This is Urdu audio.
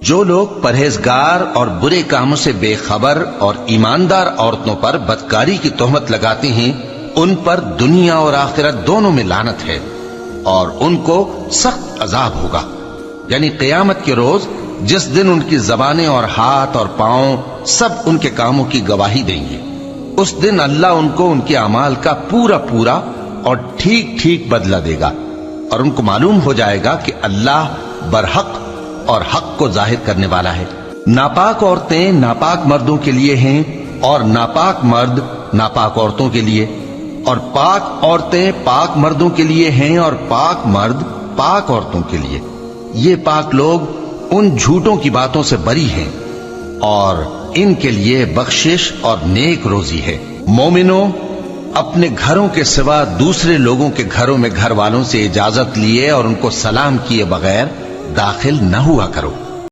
جو لوگ پرہیزگار اور برے کاموں سے بے خبر اور ایماندار عورتوں پر بدکاری کی تہمت لگاتے ہیں ان پر دنیا اور آخرت دونوں میں لعنت ہے اور ان کو سخت عذاب ہوگا، یعنی قیامت کے روز جس دن ان کی زبانیں اور ہاتھ اور پاؤں سب ان کے کاموں کی گواہی دیں گے، اس دن اللہ ان کو ان کے اعمال کا پورا پورا اور ٹھیک ٹھیک بدلہ دے گا، اور ان کو معلوم ہو جائے گا کہ اللہ برحق اور حق کو ظاہر کرنے والا ہے۔ ناپاک عورتیں ناپاک مردوں کے لیے ہیں اور ناپاک مرد ناپاک عورتوں کے لیے، اور پاک عورتیں پاک مردوں کے لیے ہیں اور پاک مرد پاک عورتوں کے لیے۔ یہ پاک لوگ ان جھوٹوں کی باتوں سے بری ہیں اور ان کے لیے بخشش اور نیک روزی ہے۔ مومنوں، اپنے گھروں کے سوا دوسرے لوگوں کے گھروں میں گھر والوں سے اجازت لیے اور ان کو سلام کیے بغیر داخل نہ ہوا کرو۔